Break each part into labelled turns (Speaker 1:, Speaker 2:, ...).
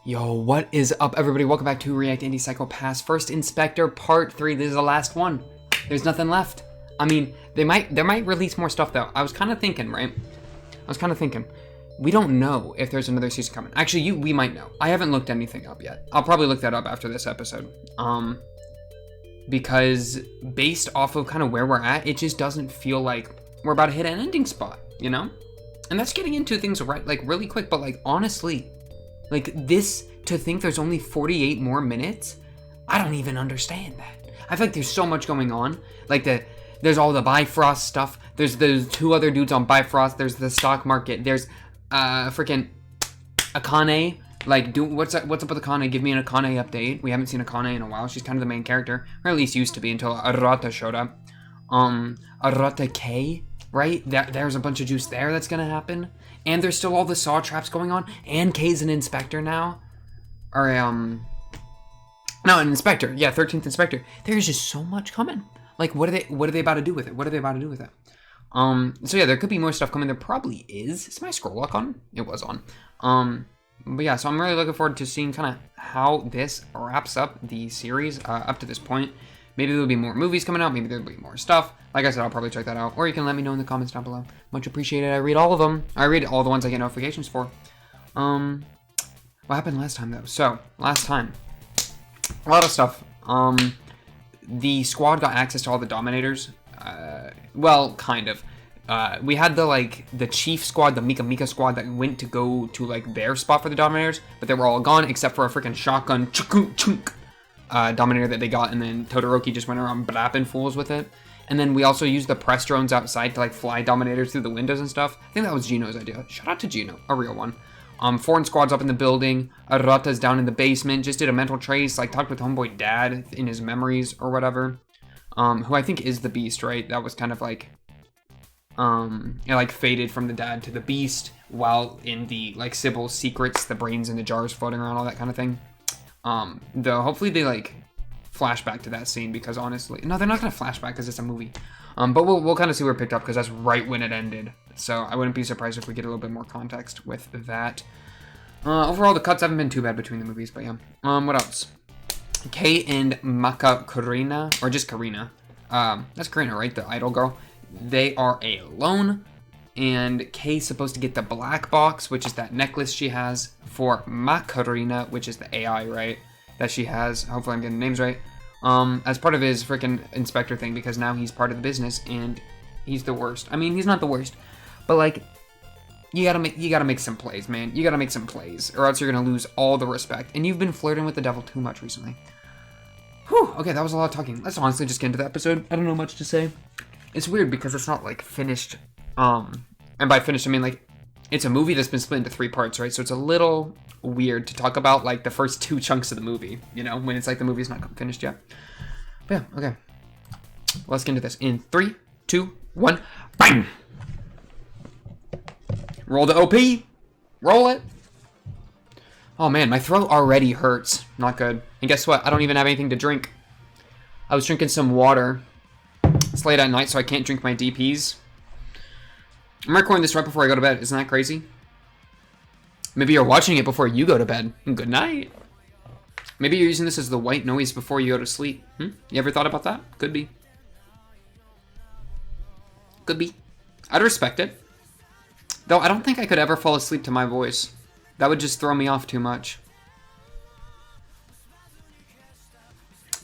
Speaker 1: Yo, what is up, everybody? Welcome back to React Indie Psycho Pass First Inspector Part 3. This is the last one. There's nothing left. I mean, they might release more stuff, though. I was kind of thinking, right? We don't know if there's another season coming. Actually, we might know. I haven't looked anything up yet. I'll probably look that up after this episode. Because based off of kind of where we're at, it just doesn't feel like we're about to hit an ending spot, you know? And that's getting into things right, like really quick, but like honestly, like this, to think there's only 48 more minutes, I don't even understand that. I feel like there's so much going on. Like there's all the Bifrost stuff. There's two other dudes on Bifrost. There's the stock market. There's freaking Akane. Like, what's up with Akane? Give me an Akane update. We haven't seen Akane in a while. She's kind of the main character, or at least used to be until Arata showed up. Arata K, right? There's a bunch of juice there that's gonna happen. And there's still all the saw traps going on. And K's an inspector now. Or, no, an inspector. Yeah, 13th inspector. There's just so much coming. Like, what are they about to do with it? So yeah, there could be more stuff coming. There probably is. Is my scroll lock on? It was on. But yeah, so I'm really looking forward to seeing kind of how this wraps up the series up to this point. Maybe there'll be more movies coming out. Maybe there'll be more stuff. Like I said, I'll probably check that out. Or you can let me know in the comments down below. Much appreciated. I read all of them. I read all the ones I get notifications for. What happened last time, though? So, last time, a lot of stuff. The squad got access to all the Dominators. Well, kind of. We had the Chief squad, the Mika squad that went to go to, like, their spot for the Dominators, but they were all gone except for a freaking shotgun chunk Dominator that they got, and then Todoroki just went around blapping fools with it. And then we also used the press drones outside to, like, fly Dominators through the windows and stuff. I think that was Gino's idea. Shout out to Gino, a real one. Foreign squad's up in the building. Arata's down in the basement. Just did a mental trace, like, talked with homeboy dad in his memories or whatever. Who I think is the Beast, right? That was kind of like, faded from the dad to the Beast, while in the, like, Sybil's secrets, the brains in the jars floating around, all that kind of thing. Though, hopefully they, like, flash back to that scene, because honestly, no, they're not going to flash back because it's a movie. But we'll kind of see where it picked up, because that's right when it ended. So I wouldn't be surprised if we get a little bit more context with that. Overall, the cuts haven't been too bad between the movies, but yeah. What else? Kay and Karina, or just Karina. That's Karina, right? The idol girl. They are alone, and Kay's supposed to get the black box, which is that necklace she has, for Macarena, which is the AI, right? That she has. Hopefully I'm getting the names right. As part of his freaking inspector thing, because now he's part of the business, and he's the worst. I mean, he's not the worst, but like, you gotta make some plays, man. You gotta make some plays, or else you're gonna lose all the respect. And you've been flirting with the devil too much recently. Whew, okay, that was a lot of talking. Let's honestly just get into the episode. I don't know much to say. It's weird because it's not, like, finished. And by finished, I mean, like, it's a movie that's been split into 3 parts, right? So it's a little weird to talk about, like, the first 2 chunks of the movie, you know, when it's like the movie's not finished yet. But yeah, okay. Let's get into this. In 3, 2, 1, bang! Roll the OP. Roll it. Oh man, my throat already hurts. Not good. And guess what? I don't even have anything to drink. I was drinking some water. It's late at night, so I can't drink my DPs. I'm recording this right before I go to bed. Isn't that crazy? Maybe you're watching it before you go to bed. Good night. Maybe you're using this as the white noise before you go to sleep. You ever thought about that? Could be. Could be. I'd respect it. Though I don't think I could ever fall asleep to my voice. That would just throw me off too much.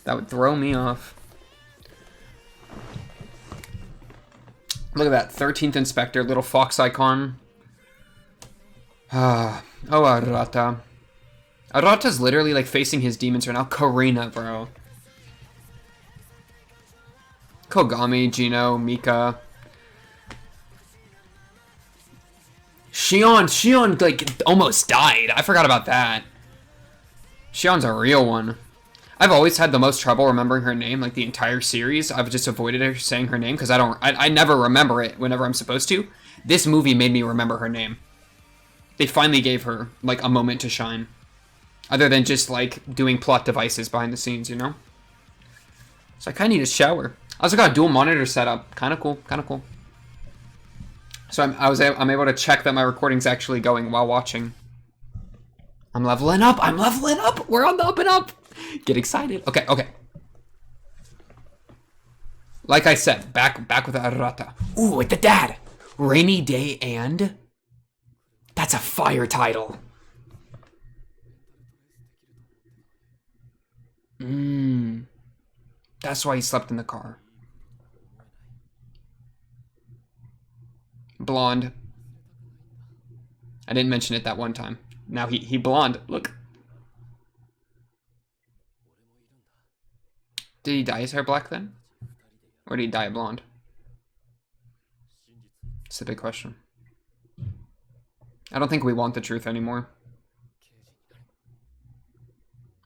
Speaker 1: That would throw me off. Look at that. 13th Inspector. Little fox icon. Oh, Arata. Arata's literally, like, facing his demons right now. Karina, bro. Kogami, Gino, Mika. Shion, like, almost died. I forgot about that. Shion's a real one. I've always had the most trouble remembering her name, like, the entire series. I've just avoided her saying her name, because I never remember it whenever I'm supposed to. This movie made me remember her name. They finally gave her, like, a moment to shine. Other than just, like, doing plot devices behind the scenes, you know? So I kind of need a shower. I also got a dual monitor setup. Kind of cool, kind of cool. So I'm able to check that my recording's actually going while watching. I'm leveling up. I'm leveling up. We're on the up and up. Get excited. Okay, okay. Like I said, back with Arata. Ooh, with the dad. Rainy Day and... That's a fire title. That's why he slept in the car. Blonde. I didn't mention it that one time. Now he blonde. Look. Did he dye his hair black then? Or did he dye it blonde? It's a big question. I don't think we want the truth anymore.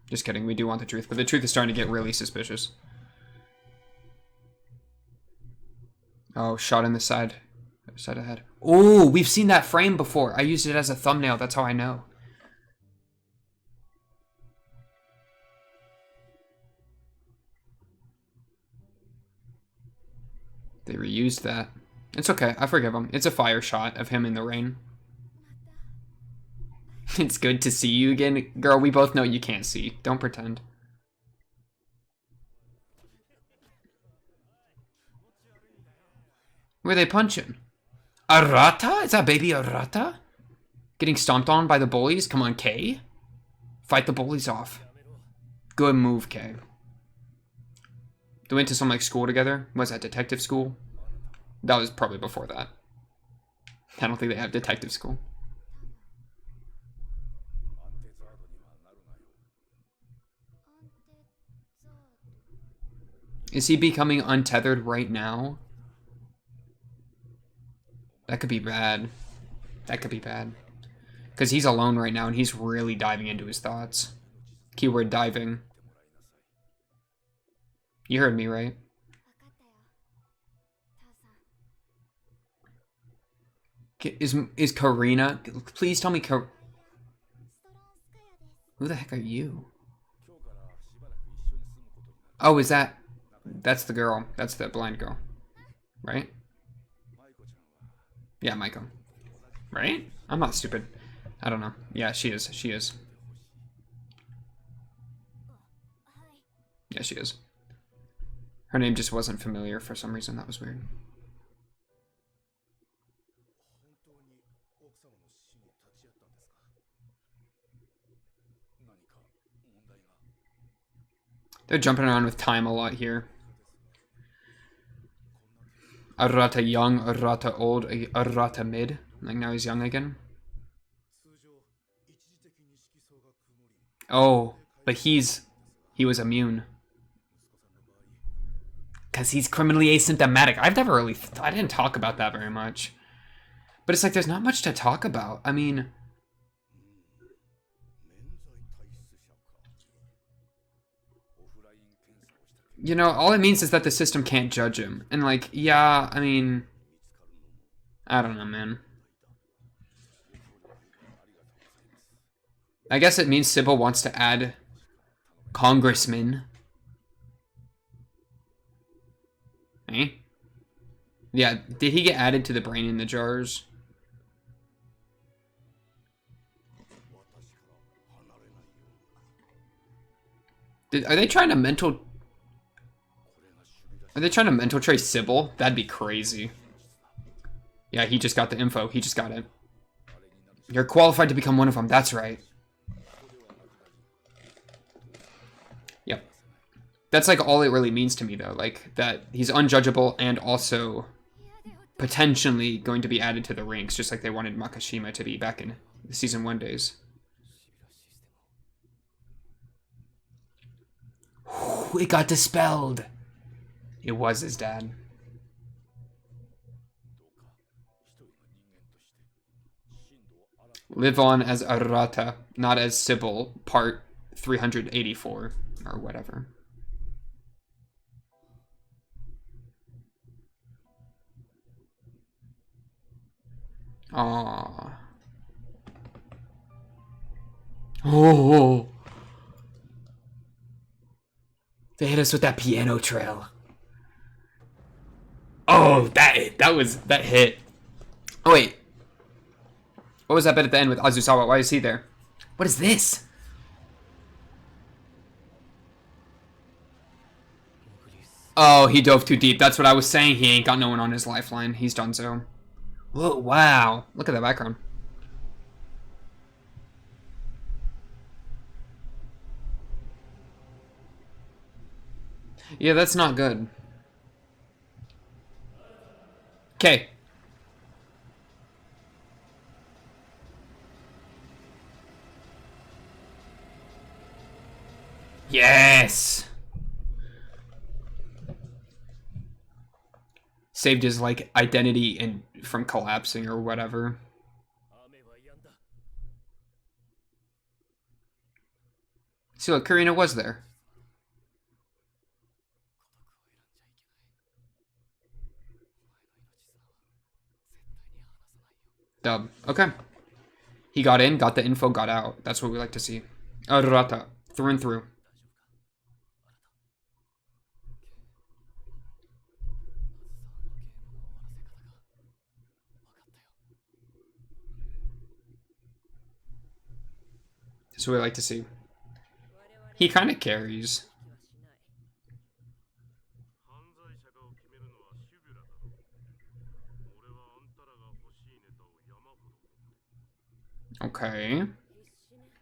Speaker 1: Just kidding, we do want the truth, but the truth is starting to get really suspicious. Oh, shot in the side ahead. Oh, we've seen that frame before. I used it as a thumbnail, that's how I know. They reused that. It's okay, I forgive him. It's a fire shot of him in the rain. It's good to see you again. Girl, we both know you can't see. Don't pretend. Where are they punching? Arata? Is that baby Arata? Getting stomped on by the bullies? Come on, Kay. Fight the bullies off. Good move, Kay. They went to some like school together. Was that detective school? That was probably before that. I don't think they have detective school. Is he becoming untethered right now? That could be bad. That could be bad. Because he's alone right now and he's really diving into his thoughts. Keyword diving. You heard me, right? Is Karina? Please tell me Who the heck are you? Oh, is that... That's the girl. That's the blind girl. Right? Yeah, Maiko. Right? I'm not stupid. I don't know. Yeah, she is. She is. Yeah, she is. Her name just wasn't familiar for some reason. That was weird. They're jumping around with time a lot here. Arata young, Arata old, Arata mid. Like now he's young again. Oh, but he was immune. Because he's criminally asymptomatic. I've never really, I didn't talk about that very much. But it's like there's not much to talk about. I mean... You know, all it means is that the system can't judge him. And like, yeah, I mean... I don't know, man. I guess it means Sybil wants to add congressmen. Eh? Yeah, did he get added to the brain in the jars? Are they trying to mental... Are they trying to mental trace Sybil? That'd be crazy. Yeah, he just got the info. He just got it. You're qualified to become one of them. That's right. Yep. That's like all it really means to me, though. Like, that he's unjudgeable and also potentially going to be added to the ranks, just like they wanted Makishima to be back in the Season 1 days. Whew, it got dispelled. It was his dad. Live on as Arata, not as Sybil, part 384, or whatever. Aww. Oh. They hit us with that piano trail. Oh, that hit. Oh wait. What was that bit at the end with Azusawa? Why is he there? What is this? Oh, he dove too deep. That's what I was saying. He ain't got no one on his lifeline. He's done so. Whoa, wow. Look at that background. Yeah, that's not good. Okay. Yes! Saved his, like, identity and from collapsing or whatever. See, look, Karina was there. Dub. Okay. He got in, got the info, got out. That's what we like to see. Arata. Through and through. That's what we like to see. He kind of carries. Okay.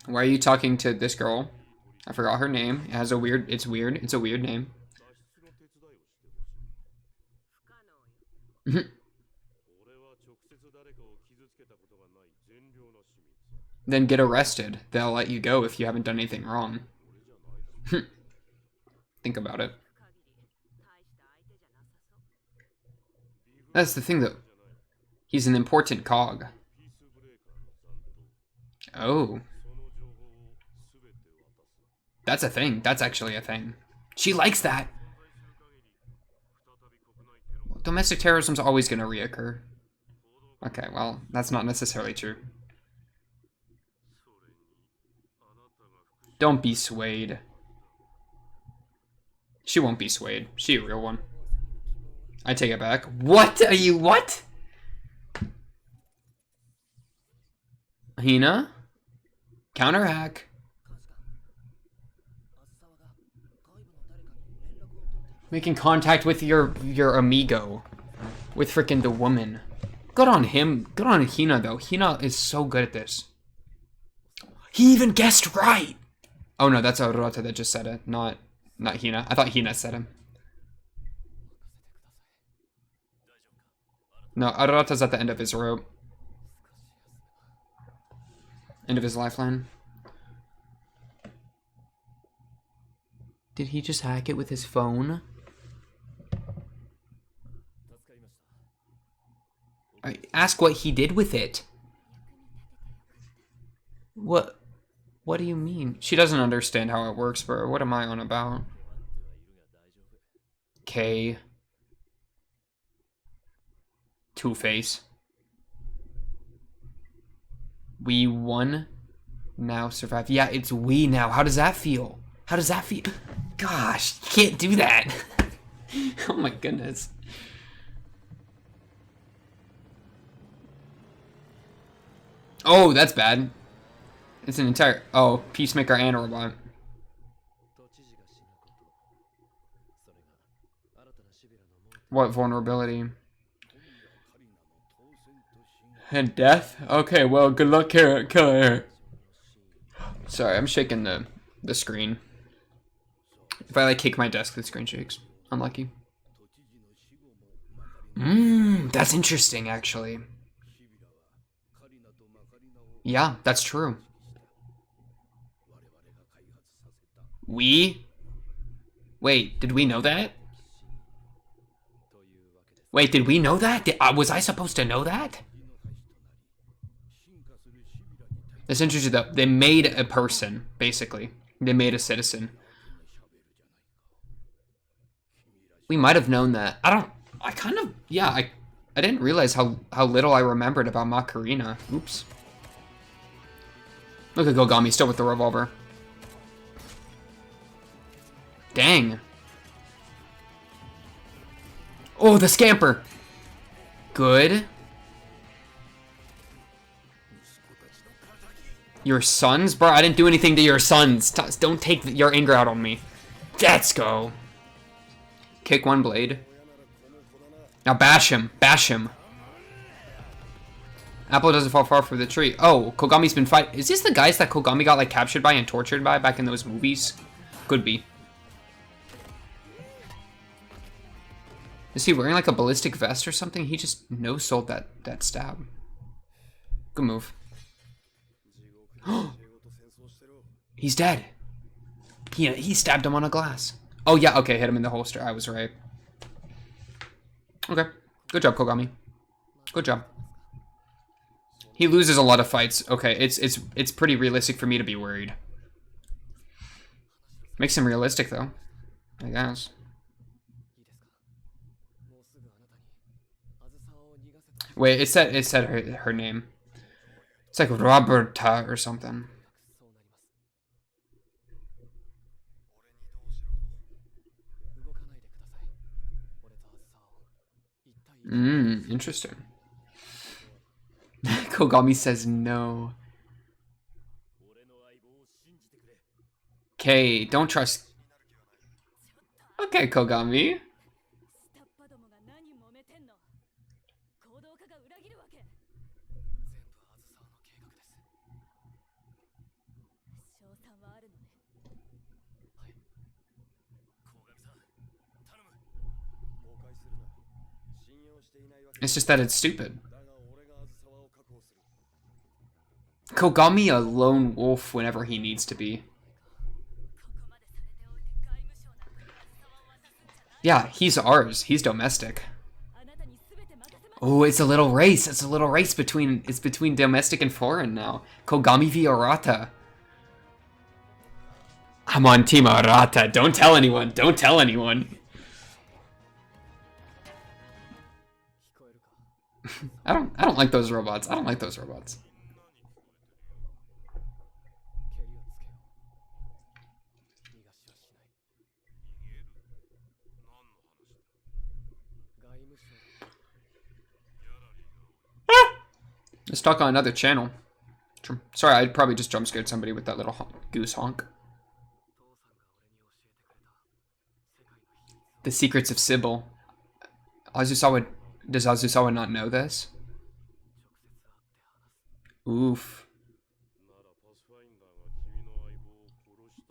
Speaker 1: Why are you talking to this girl? I forgot her name. It has a weird, it's weird. It's a weird name. Then get arrested. They'll let you go if you haven't done anything wrong. Think about it. That's the thing, though. He's an important cog. Oh. That's a thing. That's actually a thing. She likes that. Domestic terrorism's always going to reoccur. Okay, well, that's not necessarily true. Don't be swayed. She won't be swayed. She a real one. I take it back. What are you? What? Hina? Counter hack. Making contact with your amigo. With frickin' the woman. Good on him. Good on Hina, though. Hina is so good at this. He even guessed right! Oh no, that's Arata that just said it, not Hina. I thought Hina said him. No, Arata's at the end of his rope. End of his lifeline. Did he just hack it with his phone? Ask what he did with it. What do you mean? She doesn't understand how it works, bro. What am I on about? K. Two-Face. We won. Now survive. Yeah, it's we now. How does that feel? How does that feel? Gosh, you can't do that. Oh my goodness. Oh, that's bad. It's an entire... Oh, Peacemaker and Robot. What vulnerability? And death? Okay, well, good luck, Killer. Sorry, I'm shaking the screen. If I, like, kick my desk, the screen shakes. Unlucky. That's interesting, actually. Yeah, that's true. We? Wait, did we know that? Wait, did we know that? Was I supposed to know that? That's interesting, though. They made a person, basically. They made a citizen. We might have known that. I didn't realize how little I remembered about Macarena. Oops. Look at Gogami, still with the revolver. Dang. Oh, the scamper. Good. Your sons? Bro, I didn't do anything to your sons. Don't take your anger out on me. Let's go. Kick one blade. Now bash him. Bash him. Apple doesn't fall far from the tree. Oh, Kogami's been fighting. Is this the guys that Kogami got like captured by and tortured by back in those movies? Could be. Is he wearing like a ballistic vest or something? He just no-sold that stab. Good move. He's dead. He stabbed him on a glass. Oh yeah, okay, hit him in the holster. I was right. Okay. Good job, Kogami. Good job. He loses a lot of fights. Okay, it's pretty realistic for me to be worried. Makes him realistic though, I guess. Wait, it said her name. It's like Roberta or something. Interesting. Kogami says no. Okay, don't trust. Okay, Kogami. It's just that it's stupid. Kogami a lone wolf whenever he needs to be. Yeah, he's ours. He's domestic. Oh, it's a little race. It's a little race between domestic and foreign now. Kogami v Arata. I'm on team Arata. Don't tell anyone. Don't tell anyone. I don't like those robots. I don't like those robots. Let's talk on another channel. Sorry, I probably just jump scared somebody with that little goose honk. The secrets of Sybil. Azusawa, does Azusawa not know this? Oof.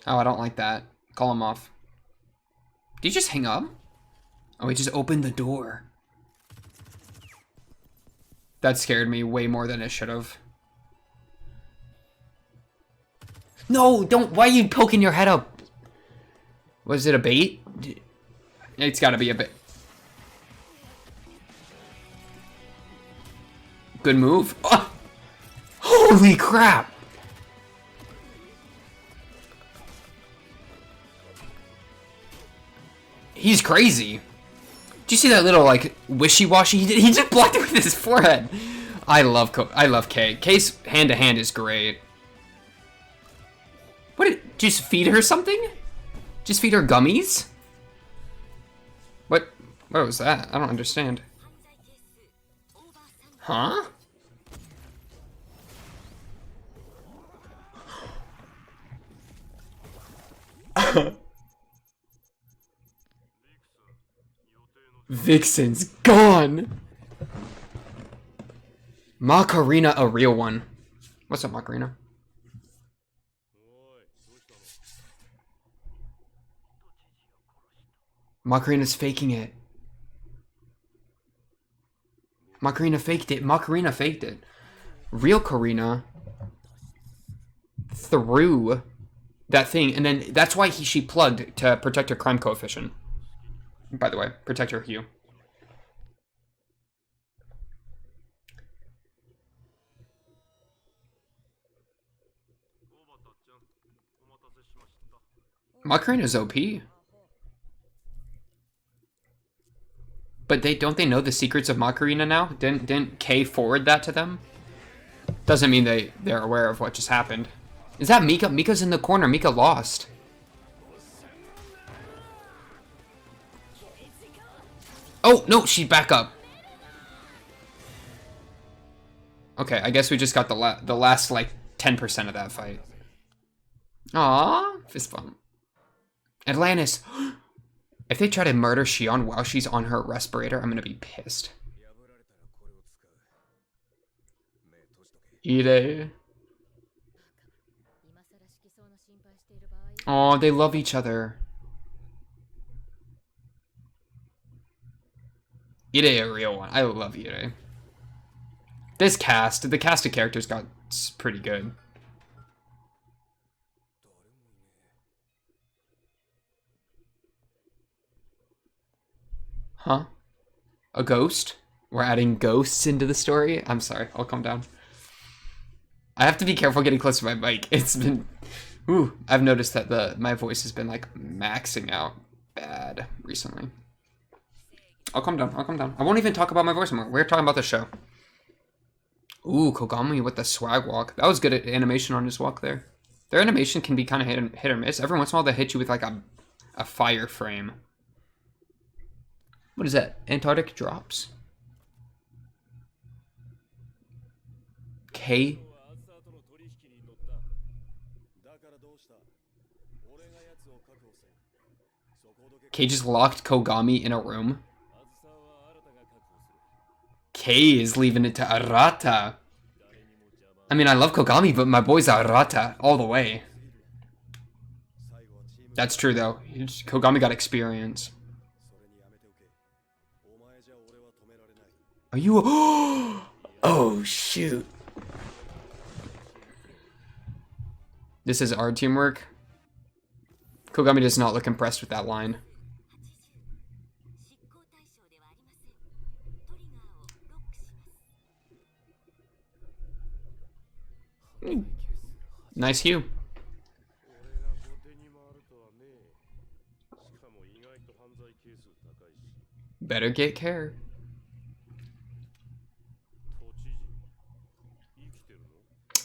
Speaker 1: Oh, I don't like that. Call him off. Did you just hang up? Oh, he just opened the door. That scared me way more than it should have. No, don't. Why are you poking your head up? Was it a bait? It's gotta be a bait. Good move. Oh! Holy crap! He's crazy. Did you see that little like wishy-washy? He just blocked it with his forehead. I love Kay. Kay's hand-to-hand is great. What did just feed her something? Just feed her gummies? What was that? I don't understand. Huh? Vixen's gone. Macarena, a real one. What's up, Macarena? Macarena's faking it. Macarena faked it. Macarena faked it. Real Karina threw that thing, and then that's why she plugged to protect her crime coefficient. By the way, protect her hue. Macarena's OP. But don't they know the secrets of Macarena now? Didn't Kay forward that to them? Doesn't mean they're aware of what just happened. Is that Mika? Mika's in the corner. Mika lost. Oh, no, she's back up. Okay, I guess we just got the last, like, 10% of that fight. Aww, fist bump. Atlantis. If they try to murder Shion while she's on her respirator, I'm gonna be pissed. Ide. Oh, they love each other. Ide a real one. I love Ide. This cast, the cast of characters got pretty good. Huh? A ghost? We're adding ghosts into the story? I'm sorry, I'll calm down. I have to be careful getting close to my mic. It's been... Ooh, I've noticed that my voice has been like maxing out bad recently. I'll calm down, I'll calm down. I won't even talk about my voice anymore. We're talking about the show. Ooh, Kogami with the swag walk. That was good at animation on his walk there. Their animation can be kind of hit or miss. Every once in a while they hit you with like a fire frame. What is that? Antarctic drops? K? K just locked Kogami in a room. K is leaving it to Arata. I mean, I love Kogami, but my boy's Arata all the way. That's true, though. Kogami got experience. Are you... Oh, shoot. This is our teamwork. Kogami does not look impressed with that line. Nice hue. Better get care.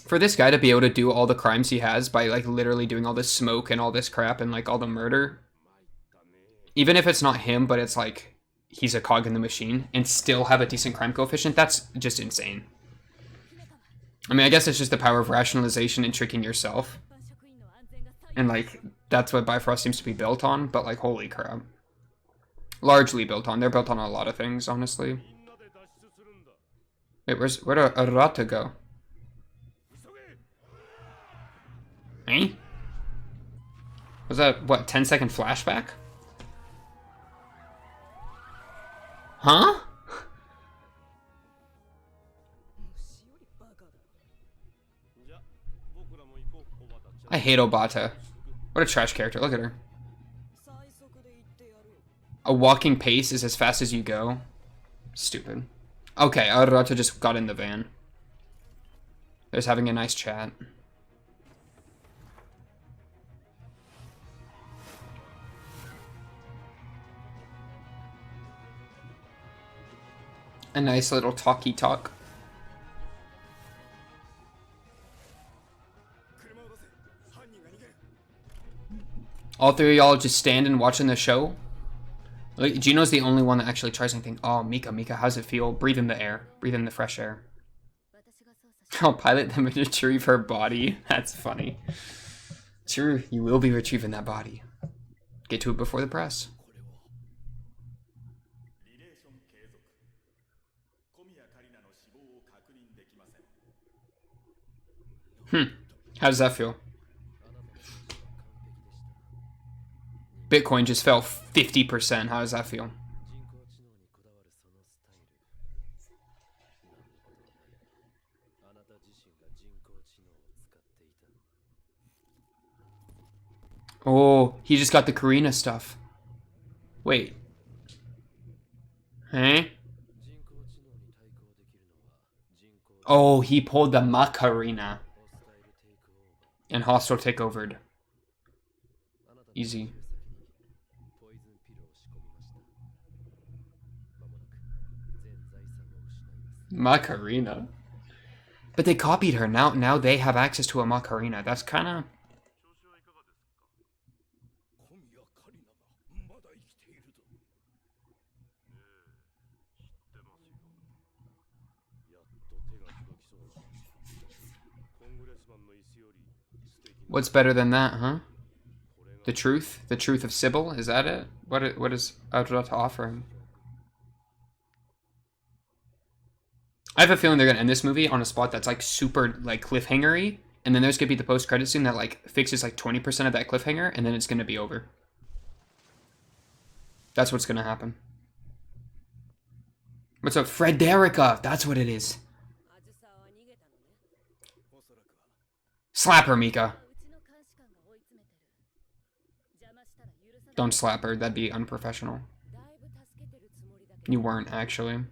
Speaker 1: For this guy to be able to do all the crimes he has by like literally doing all this smoke and all this crap and like all the murder, even if it's not him, but it's like he's a cog in the machine and still have a decent crime coefficient, that's just insane. I mean, I guess it's just the power of rationalization and tricking yourself. And, like, that's what Bifrost seems to be built on, but, like, holy crap. Largely built on. They're built on a lot of things, honestly. Wait, where'd Arata go? Eh? Was that, what, 10-second flashback? Huh? I hate Obata. What a trash character. Look at her. A walking pace is as fast as you go. Stupid. Okay, Arata just got in the van. They're just having a nice chat. A nice little talky talk. All three of y'all just standing watching the show? Like, Gino's the only one that actually tries anything. Oh, Mika, how's it feel? Breathe in the air. Breathe in the fresh air. I'll pilot them and retrieve her body. That's funny. Sure, you will be retrieving that body. Get to it before the press. How does that feel? Bitcoin just fell 50%. How does that feel? Oh, he just got the Karina stuff. Wait. Hey? Oh, he pulled the Macarena. And hostile takeovered. Easy. Macarena? But they copied her. Now they have access to a Macarena. That's kind of... What's better than that, huh? The truth? The truth of Sybil? Is that it? What is Arata offering? I have a feeling they're gonna end this movie on a spot that's like super like cliffhanger-y, and then there's gonna be the post-credit scene that like fixes like 20% of that cliffhanger, and then it's gonna be over. That's what's gonna happen. What's up, Frederica? That's what it is. Slap her, Mika. Don't slap her, that'd be unprofessional. You weren't, actually.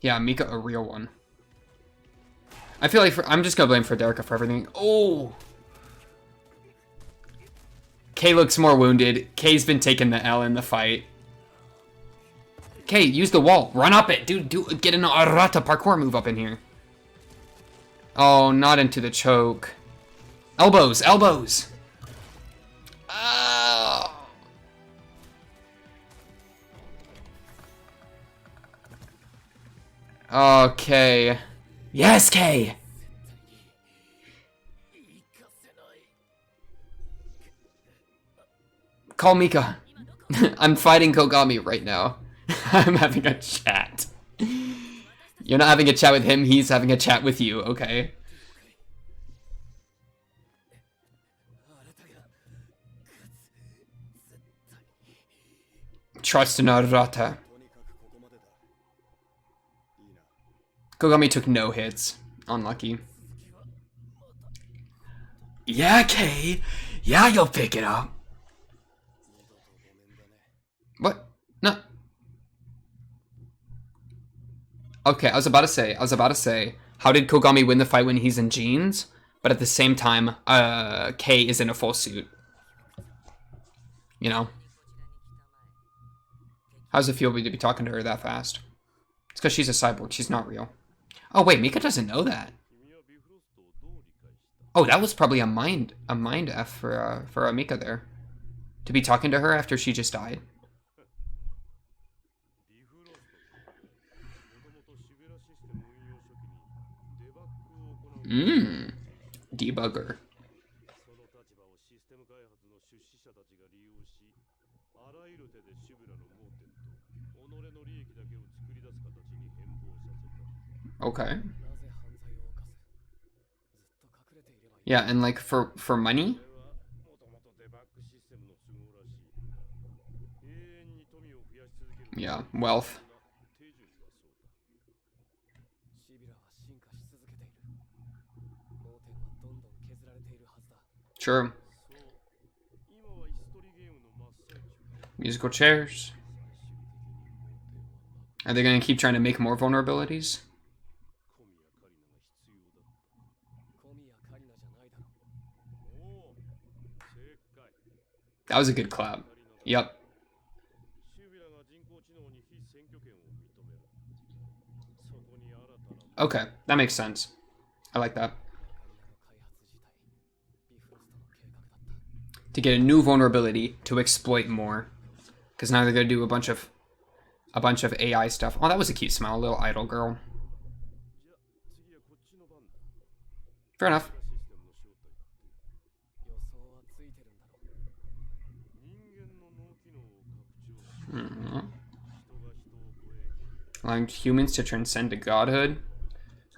Speaker 1: Yeah, Mika, a real one. I feel like I'm just gonna blame Frederica for everything. Oh! Kay looks more wounded. Kay's been taking the L in the fight. Kay, use the wall. Run up it. Dude, get an Arata parkour move up in here. Oh, not into the choke. Elbows, elbows. Oh. Okay. Yes, Kay. Call Mika. I'm fighting Kogami right now. I'm having a chat. You're not having a chat with him, he's having a chat with you, okay? Trust in Arata. Kogami took no hits. Unlucky. Yeah, Kay. Yeah, you'll pick it up. What? No. Okay, I was about to say, how did Kogami win the fight when he's in jeans? But at the same time, Kay is in a full suit. You know? How does it feel to be talking to her that fast? It's because she's a cyborg, she's not real. Oh wait, Mika doesn't know that. Oh, that was probably a mind F for Mika there. To be talking to her after she just died. Debugger. Okay. Yeah, and like for money? Yeah, wealth. Sure. Musical chairs. Are they going to keep trying to make more vulnerabilities? That was a good clap. Yep. Okay, that makes sense. I like that. To get a new vulnerability to exploit more, because now they're gonna do a bunch of AI stuff. Oh, that was a cute smile, a little idol girl. Fair enough. Allowing humans to transcend to godhood.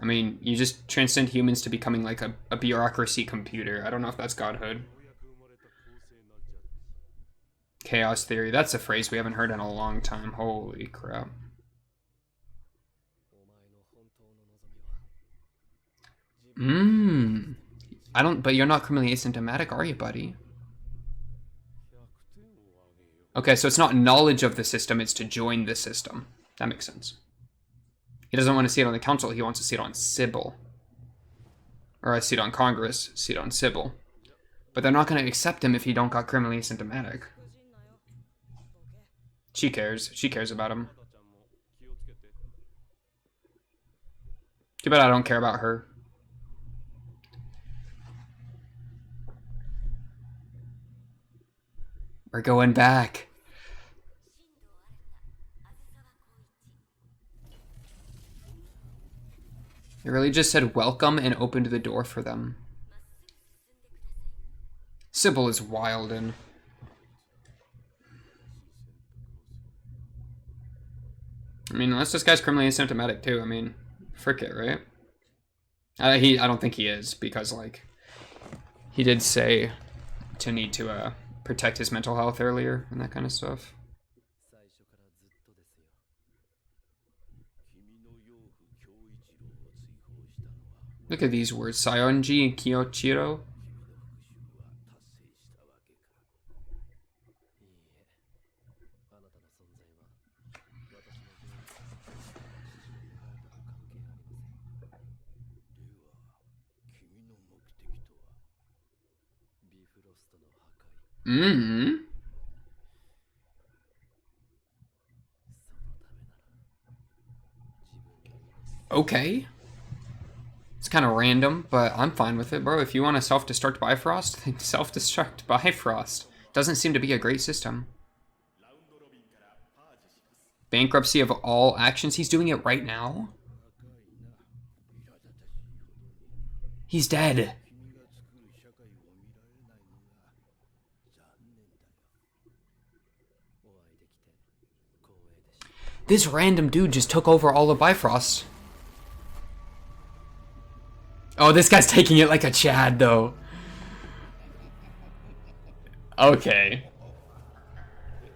Speaker 1: I mean, you just transcend humans to becoming like a bureaucracy computer. I don't know if that's godhood. Chaos theory. That's a phrase we haven't heard in a long time. Holy crap. But you're not criminally asymptomatic, are you, buddy? Okay, so it's not knowledge of the system, it's to join the system. That makes sense. He doesn't want to see it on the council, he wants to see it on Sybil. Or a seat on Congress, seat on Sybil. But they're not going to accept him if he don't got criminally asymptomatic. She cares. She cares about him. Too bad I don't care about her. We're going back. It really just said welcome and opened the door for them. Sybil is wild and... I mean, unless this guy's criminally asymptomatic too, I mean, frick it, right? I don't think he is, because, like, he did say to need to protect his mental health earlier and that kind of stuff. Look at these words, Sayonji and Kiyochiro. Okay. It's kind of random, but I'm fine with it, bro. If you want to self-destruct Bifrost, then self-destruct Bifrost. Doesn't seem to be a great system. Bankruptcy of all actions. He's doing it right now. He's dead. This random dude just took over all of Bifrost. Oh, this guy's taking it like a Chad, though. Okay.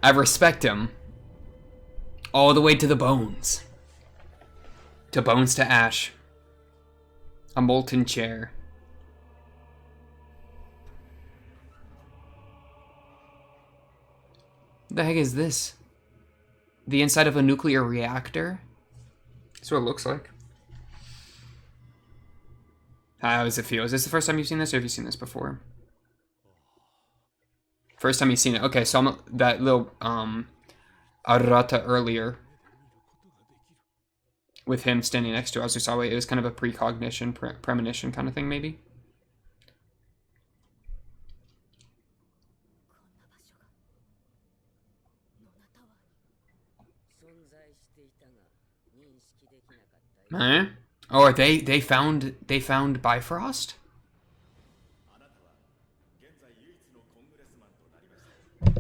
Speaker 1: I respect him. All the way to the bones. To bones to ash. A molten chair. What the heck is this? The inside of a nuclear reactor? That's what it looks like. How does it feel? Is this the first time you've seen this, or have you seen this before? First time you've seen it. Okay, so that little Arata earlier with him standing next to Azusawa, it was kind of a precognition, premonition kind of thing, maybe? Huh? Oh, they found Bifrost?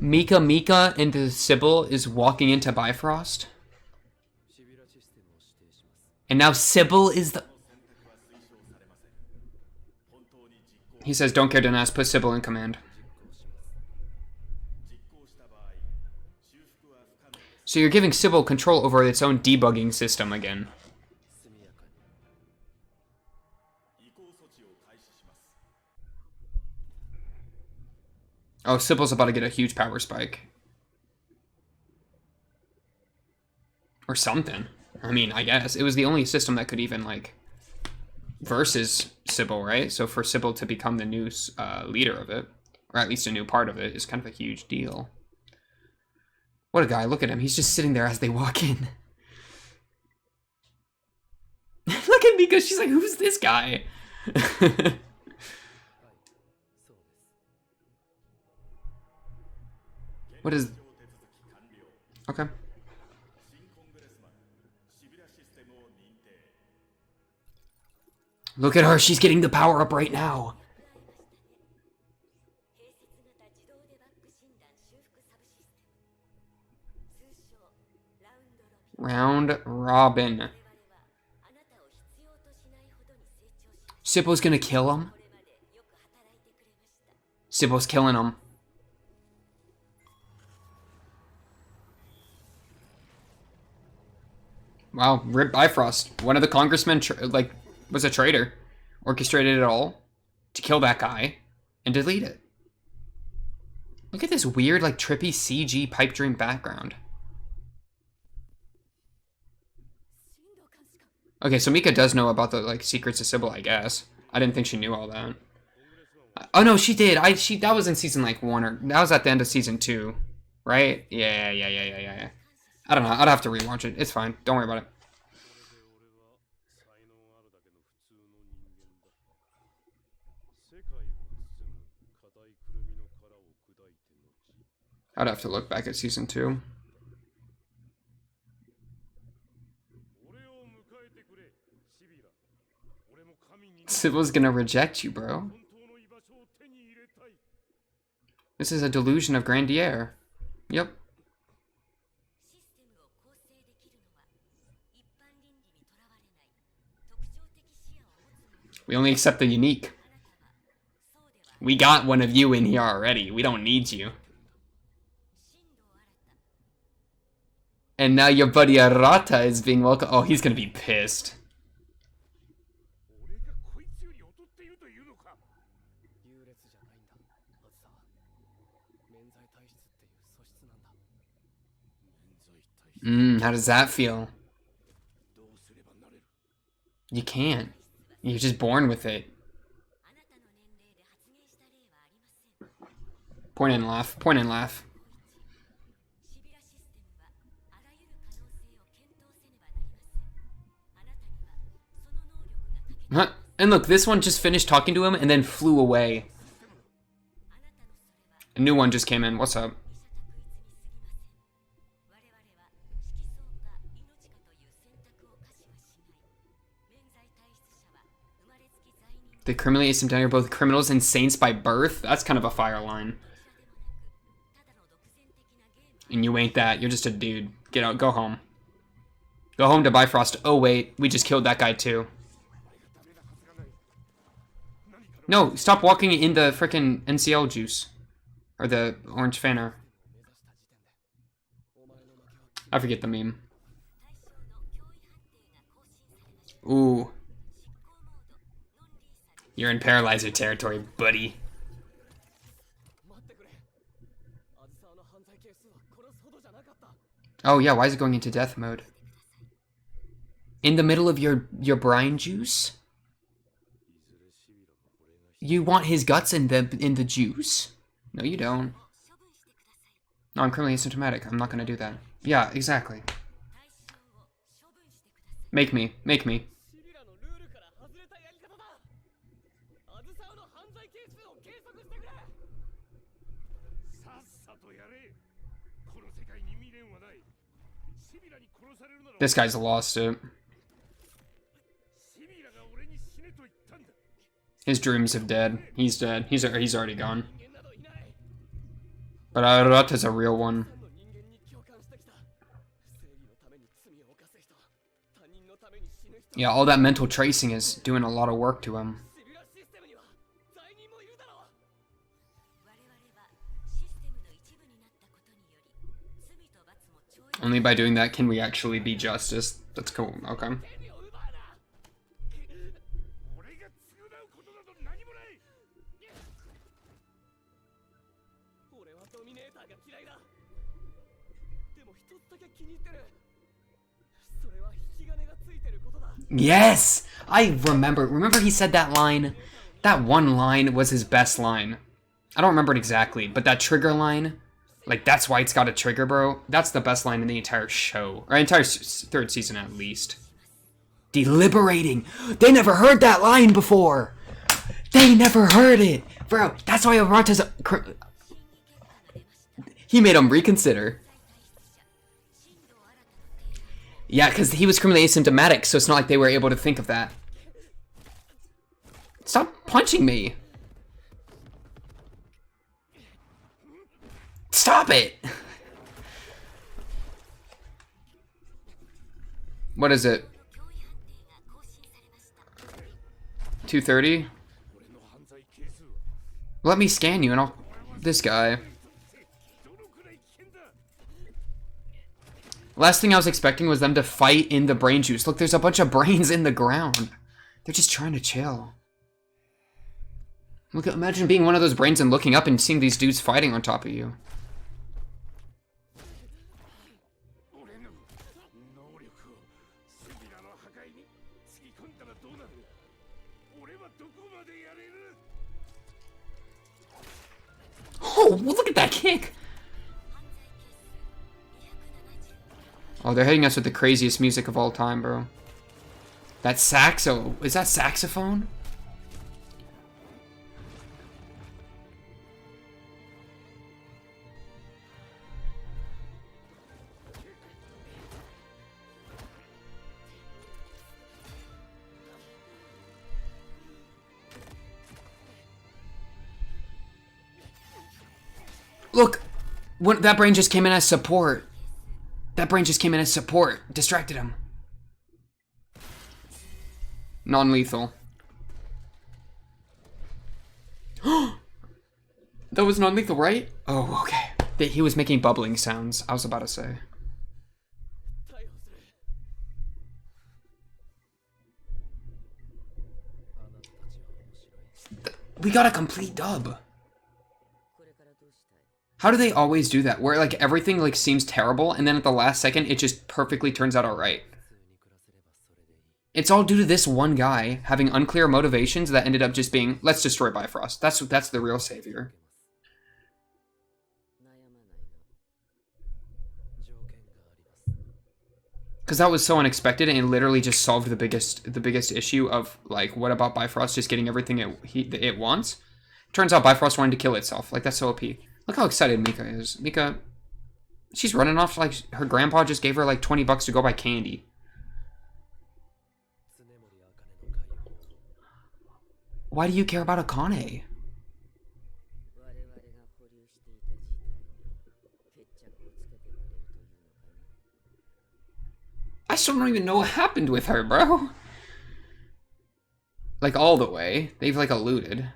Speaker 1: Mika into Sybil is walking into Bifrost? And now Sybil is the... He says, don't care, don't ask, put Sybil in command. So you're giving Sybil control over its own debugging system again. Oh, Sybil's about to get a huge power spike. Or something. I mean, I guess. It was the only system that could even, like, versus Sybil, right? So for Sybil to become the new leader of it, or at least a new part of it, is kind of a huge deal. What a guy. Look at him. He's just sitting there as they walk in. Look at Mika. She's like, who's this guy? What is... Okay. Look at her. She's getting the power up right now. Round robin. Sybil's gonna kill him. Sybil's killing him. Wow, rip Bifrost. One of the congressmen, was a traitor. Orchestrated it all to kill that guy and delete it. Look at this weird, like, trippy CG pipe dream background. Okay, so Mika does know about the, like, secrets of Sybil, I guess. I didn't think she knew all that. Oh, no, she did. That was in season, like, 1 or... That was at the end of season 2, right? Yeah. I don't know. I'd have to rewatch it. It's fine. Don't worry about it. I'd have to look back at season 2. Sybil's gonna reject you, bro. This is a delusion of grandeur. Yep. We only accept the unique. We got one of you in here already. We don't need you. And now your buddy Arata is being welcome. Oh, he's gonna be pissed. How does that feel? You can't. You're just born with it. Point and laugh. Point and laugh. Huh? And look, this one just finished talking to him and then flew away. A new one just came in. What's up? The criminally asymptomatic are both criminals and saints by birth? That's kind of a fire line. And you ain't that. You're just a dude. Get out. Go home. Go home to Bifrost. Oh, wait. We just killed that guy, too. No, stop walking in the frickin' NCL juice. Or the orange Fanta. I forget the meme. Ooh. You're in paralyzer territory, buddy. Oh yeah, why is it going into death mode? In the middle of your brine juice? You want his guts in the juice? No, you don't. No, I'm criminally asymptomatic. I'm not gonna do that. Yeah, exactly. Make me. Make me. This guy's lost it. His dreams have dead. He's dead. He's already gone. But Arata's a real one. Yeah, all that mental tracing is doing a lot of work to him. Only by doing that can we actually be justice. That's cool. Okay. Yes! I remember. Remember he said that line? That one line was his best line. I don't remember it exactly, but that trigger line, like, that's why it's got a trigger, bro. That's the best line in the entire show. Or entire third season, at least. Deliberating. They never heard that line before. They never heard it. Bro, that's why Arata's... He made him reconsider. Yeah, because he was criminally asymptomatic, so it's not like they were able to think of that. Stop punching me. Stop it! What is it? 230? Let me scan you and I'll... This guy. Last thing I was expecting was them to fight in the brain juice. Look, there's a bunch of brains in the ground. They're just trying to chill. Look, imagine being one of those brains and looking up and seeing these dudes fighting on top of you. Oh, look at that kick! Oh, they're hitting us with the craziest music of all time, bro. That saxo... Is that saxophone? Look! That brain just came in as support. That brain just came in as support. Distracted him. Non-lethal. That was non-lethal, right? Oh, okay. He was making bubbling sounds, I was about to say. We got a complete dub. How do they always do that? Where like everything like seems terrible and then at the last second it just perfectly turns out alright. It's all due to this one guy having unclear motivations that ended up just being, let's destroy Bifrost. That's the real savior. Because that was so unexpected and it literally just solved the biggest issue of like, what about Bifrost just getting everything it wants? Turns out Bifrost wanted to kill itself. Like, that's so OP. Look how excited Mika is. Mika, she's running off like her grandpa just gave her like 20 bucks to go buy candy. Why do you care about Akane? I still don't even know what happened with her, bro. Like, all the way. They've, like, alluded.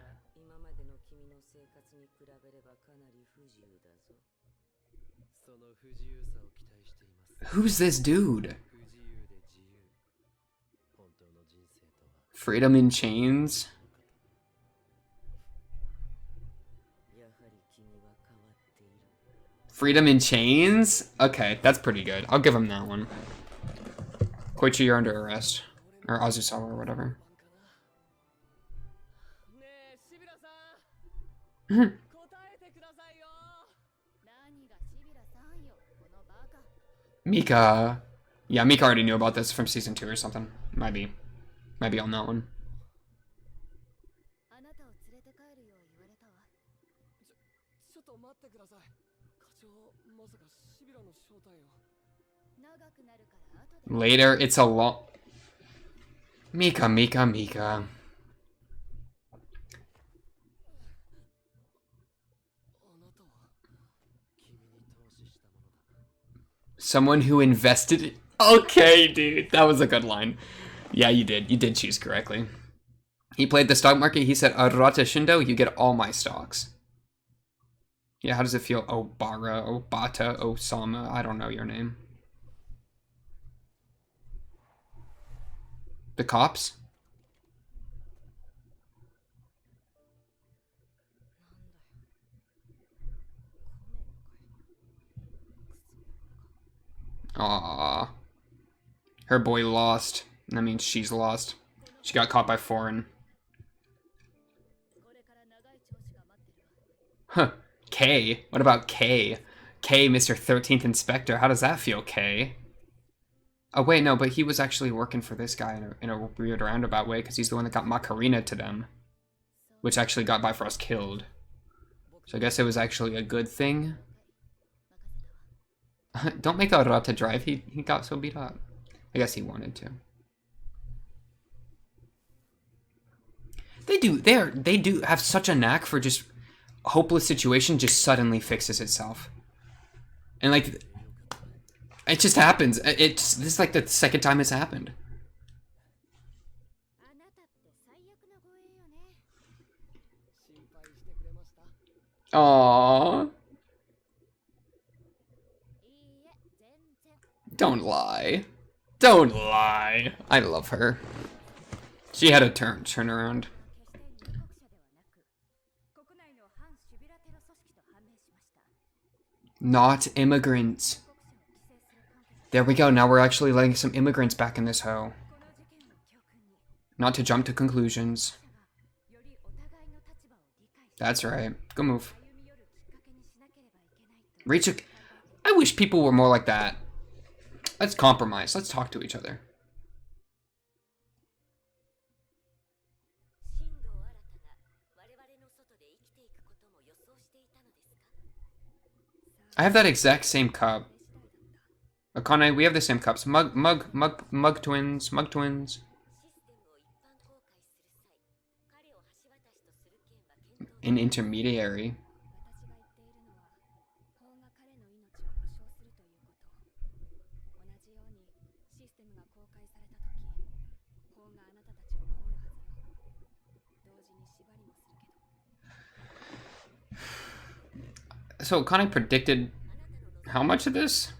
Speaker 1: Who's this dude? Freedom in chains? Freedom in chains? Okay, that's pretty good. I'll give him that one. Koichi, you're under arrest. Or Azusawa or whatever. Mika. Yeah, Mika already knew about this from season 2 or something. Might be on that one. Later, it's a long... Mika. Someone who invested... Okay, dude. That was a good line. Yeah, you did. You did choose correctly. He played the stock market. He said, Arata Shindo, you get all my stocks. Yeah, how does it feel? Obara, Obata, Osama. I don't know your name. The cops? Aww. Her boy lost. That means she's lost. She got caught by foreign. Huh. K? What about K? K, Mr. 13th Inspector. How does that feel, K? Oh, wait, no, but he was actually working for this guy in a weird roundabout way because he's the one that got Macarena to them. Which actually got Bifrost killed. So I guess it was actually a good thing. Don't make Arata drive. He got so beat up. I guess he wanted to. They do have such a knack for just hopeless situation just suddenly fixes itself. And like it just happens. This is like the second time it's happened. Aww. Don't lie. Don't lie. I love her. She had a turn around. Not immigrants. There we go. Now we're actually letting some immigrants back in this hoe. Not to jump to conclusions. That's right. Go move. I wish people were more like that. Let's compromise. Let's talk to each other. I have that exact same cup. Akane, we have the same cups. Mug twins. An intermediary. So Akane predicted how much of this?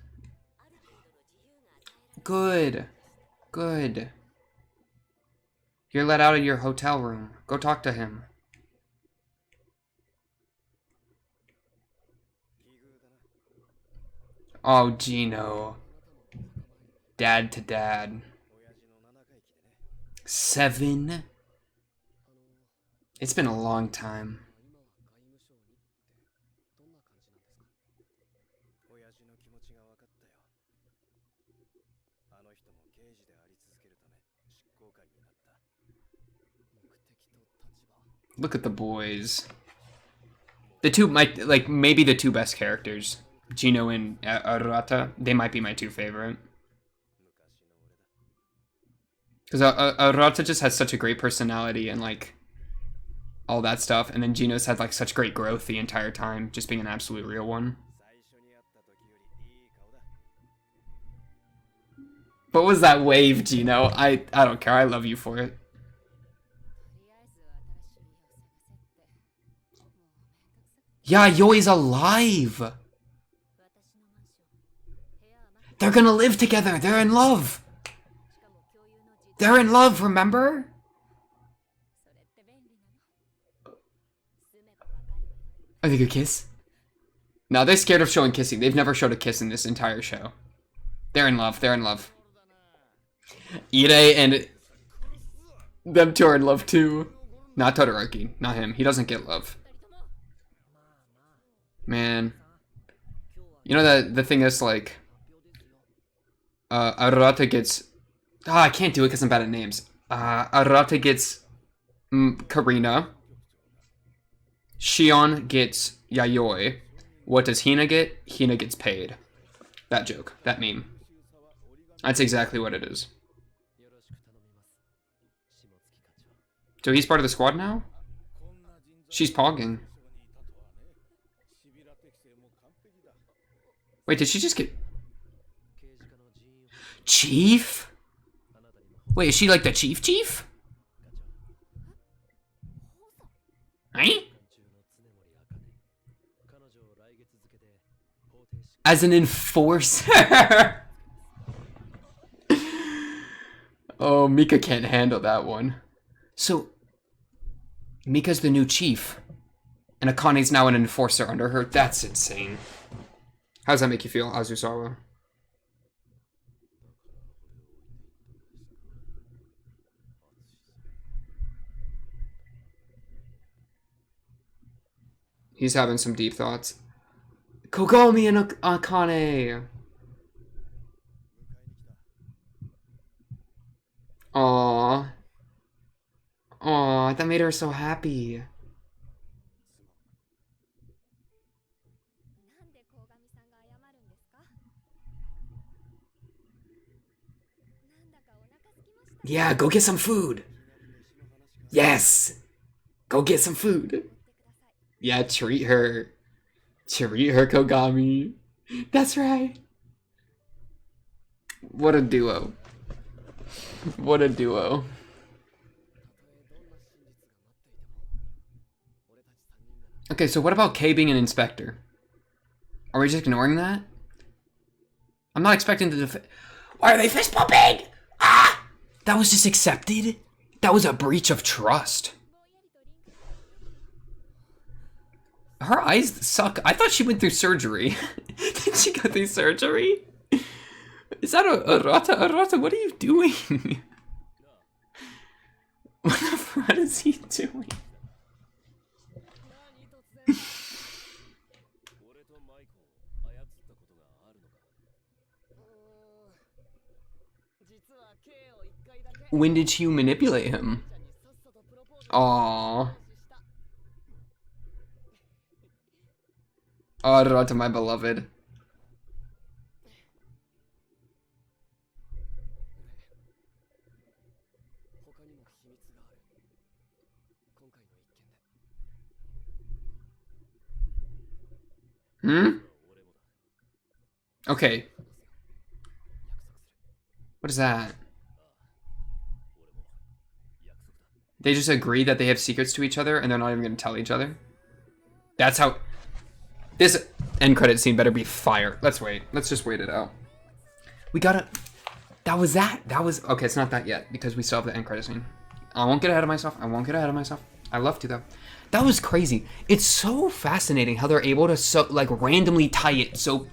Speaker 1: Good. Good. You're let out of your hotel room. Go talk to him. Oh, Gino. Dad to dad. 7? It's been a long time. Look at the boys. The two might, like, maybe the two best characters. Gino and Arata. They might be my two favorite. Because Arata just has such a great personality and, like, all that stuff. And then Gino's had, like, such great growth the entire time. Just being an absolute real one. What was that wave, Gino? I don't care. I love you for it. Yeah, Yoi's alive! They're gonna live together! They're in love! They're in love, remember? Are they gonna kiss? No, they're scared of showing kissing. They've never showed a kiss in this entire show. They're in love. They're in love. Ire and them two are in love too. Not Todoroki. Not him. He doesn't get love. Man. You know the thing is, like, Arata gets... I can't do it because I'm bad at names. Arata gets Karina. Shion gets Yayoi. What does Hina get? Hina gets paid. That joke. That meme. That's exactly what it is. So he's part of the squad now? She's pogging. Wait, did she just get... Chief? Wait, is she like the chief? Right? As an enforcer? Oh, Mika can't handle that one. So, Mika's the new chief. And Akane's now an enforcer under her. That's insane. How does that make you feel, Azusawa? He's having some deep thoughts. Kogami and Akane! Aww. Aww, that made her so happy. Yeah, go get some food. Yes. Go get some food. Yeah, treat her. Treat her, Kogami. That's right. What a duo. What a duo. Okay, so what about Kay being an inspector? Are we just ignoring that? I'm not expecting the Why are they fist pumping? Ah! That was just accepted? That was a breach of trust. Her eyes suck. I thought she went through surgery. Did she go through surgery? Is that a Arata? Arata, what are you doing? What the fuck is he doing? When did you manipulate him? Aww. Arata, my beloved. Okay. What is that? They just agree that they have secrets to each other and they're not even going to tell each other? That's how... This end credit scene better be fire. Let's wait. Let's just wait it out. We gotta... That was that. That was... Okay, it's not that yet, because we still have the end credit scene. I won't get ahead of myself. I love to, though. That was crazy. It's so fascinating how they're able to randomly tie it so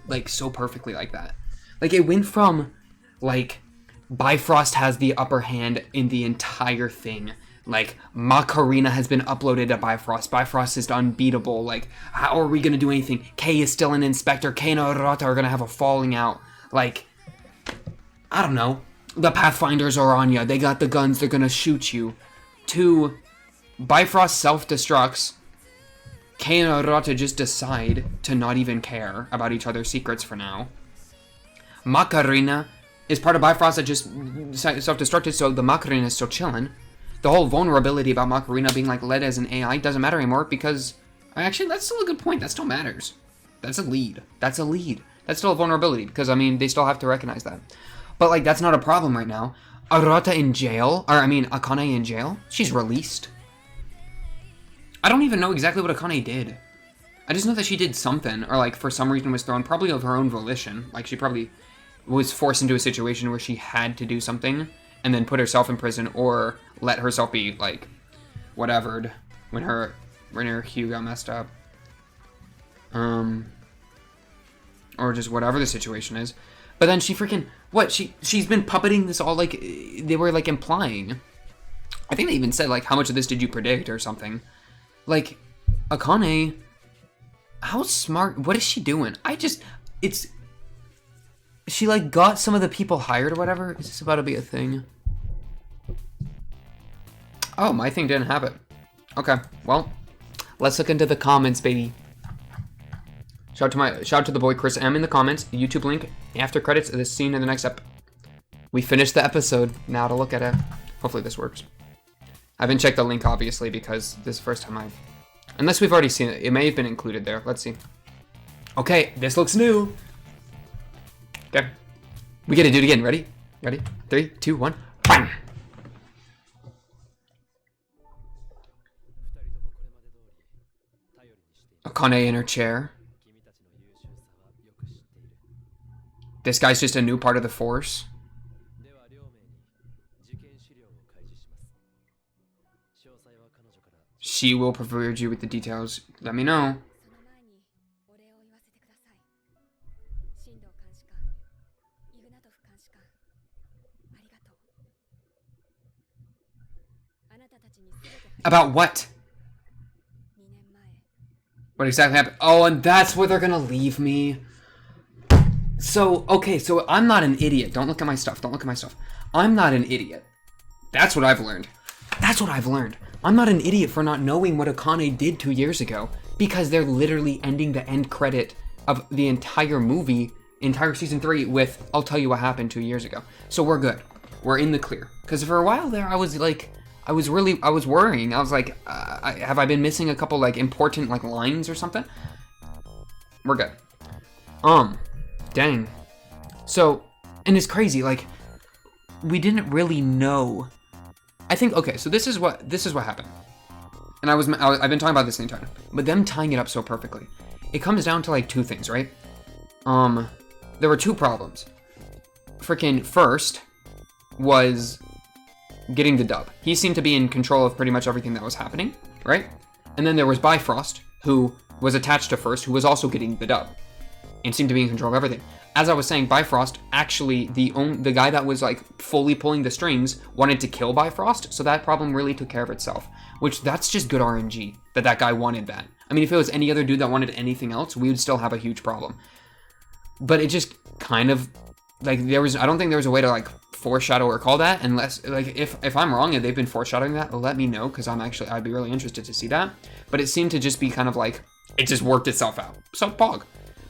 Speaker 1: perfectly like that. Like, it went from, like, Bifrost has the upper hand in the entire thing. Like, Macarena has been uploaded to Bifrost. Bifrost is unbeatable. Like, how are we going to do anything? Kay is still an inspector. Kay and Arata are going to have a falling out. Like, I don't know. The Pathfinders are on ya. They got the guns. They're going to shoot you. 2, Bifrost self-destructs. Kay and Arata just decide to not even care about each other's secrets for now. Macarena is part of Bifrost that just self-destructed, so the Macarena is still chilling. The whole vulnerability about Macarena being like led as an AI doesn't matter anymore because... Actually, that's still a good point. That still matters. That's a lead. That's still a vulnerability because, I mean, they still have to recognize that. But, like, that's not a problem right now. Arata in jail, Akane in jail. She's released. I don't even know exactly what Akane did. I just know that she did something, or, like, for some reason was thrown, probably of her own volition. Like, she probably was forced into a situation where she had to do something and then put herself in prison or let herself be, like, whatevered when her Hugh got messed up. Or just whatever the situation is. But then she freaking... What? She's been puppeting this all, like... They were, like, implying... I think they even said, like, how much of this did you predict or something? Like, Akane... How smart... What is she doing? It's... She, like, got some of the people hired or whatever? Is this about to be a thing? Oh, my thing didn't have it. Okay, well... Let's look into the comments, baby. Shout out to the boy Chris M in the comments. The YouTube link after credits of this scene in the next ep. We finished the episode. Now to look at it. Hopefully this works. I haven't checked the link obviously because this is the first time I've... Unless we've already seen it. It may have been included there. Let's see. Okay, this looks new. Okay. We gotta do it again. Ready? Ready? 3, 2, 1. Bang! Akane in her chair. This guy's just a new part of the force. She will provide you with the details. Let me know. About what? What exactly happened? Oh, and that's where they're gonna leave me. So, okay, so I'm not an idiot. Don't look at my stuff. Don't look at my stuff. I'm not an idiot. That's what I've learned. That's what I've learned. I'm not an idiot for not knowing what Akane did 2 years ago. Because they're literally ending the end credit of the entire movie, entire season 3, with, I'll tell you what happened 2 years ago. So we're good. We're in the clear. Because for a while there, I was like... I was worrying. I was like, have I been missing a couple, like, important, like, lines or something? We're good. Dang. So, and it's crazy, like, we didn't really know. I think, okay, so this is what happened. And I've been talking about this the entire time. But them tying it up so perfectly. It comes down to, like, 2 things, right? There were 2 problems. Freaking first was getting the dub. He seemed to be in control of pretty much everything that was happening, right? And then there was Bifrost, who was attached to first, who was also getting the dub. And seemed to be in control of everything. As I was saying, Bifrost, actually, the guy that was, like, fully pulling the strings wanted to kill Bifrost, so that problem really took care of itself. Which, that's just good RNG, that guy wanted that. I mean, if it was any other dude that wanted anything else, we would still have a huge problem. But it just kind of, like, I don't think there was a way to, like, foreshadow or call that, unless, like, if I'm wrong and they've been foreshadowing that, let me know, because I'd be really interested to see that. But it seemed to just be kind of like, it just worked itself out. So, pog.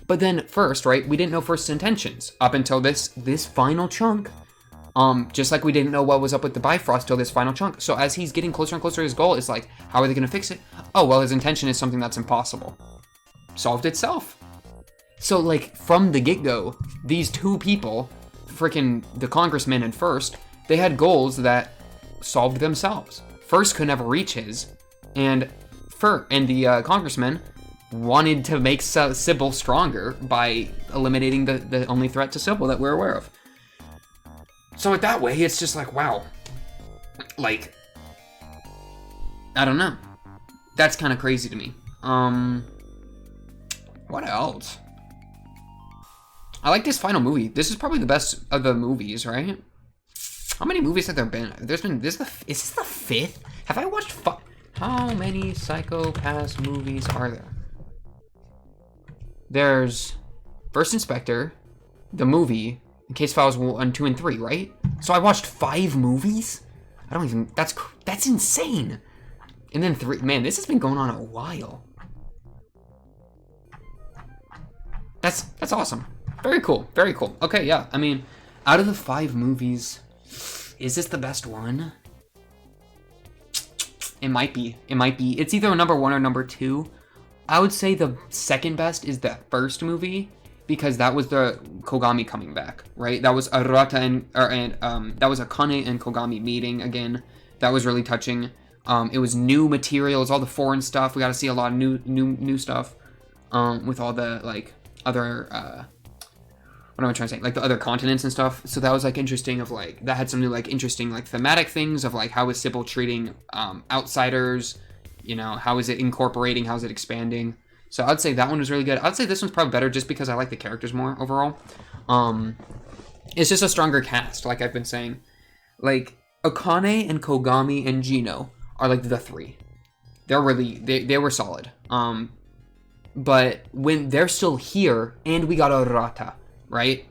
Speaker 1: But then first, right, we didn't know first intentions up until this final chunk. Just like we didn't know what was up with the Bifrost till this final chunk. So as he's getting closer and closer to his goal, it's like, how are they going to fix it? Oh, well, his intention is something that's impossible. Solved itself. So, like, from the get-go, these 2 people, freaking the congressman and First, they had goals that solved themselves. First could never reach his, and the congressman wanted to make Sybil stronger by eliminating the only threat to Sybil that we're aware of. So with that way, it's just like, wow. Like, I don't know. That's kind of crazy to me. What else? I like this final movie. This is probably the best of the movies, right? How many movies have there been? Is this the 5th? Have I watched how many Psycho Pass movies are there? There's First Inspector, the movie, Case Files 1, 2, and 3, right? So I watched 5 movies? That's insane. And then 3, man, this has been going on a while. That's awesome. Very cool, very cool. Okay, yeah, I mean, out of the 5 movies, is this the best one? It might be. It's either number 1 or number 2. I would say the second best is the first movie, because that was the Kogami coming back, right? That was Arata and that was Akane and Kogami meeting again. That was really touching. It was new materials, all the foreign stuff. We got to see a lot of new stuff with all the like other what am I trying to say? Like the other continents and stuff. So that was like interesting. Of like that had some new like interesting like thematic things of like how is Sybil treating outsiders. You know, how is it incorporating? How is it expanding? So I'd say that one was really good. I'd say this one's probably better just because I like the characters more overall. It's just a stronger cast, like I've been saying. Like Akane and Kogami and Gino are like the 3. They're really they were solid. But when they're still here, and we got Arata, right?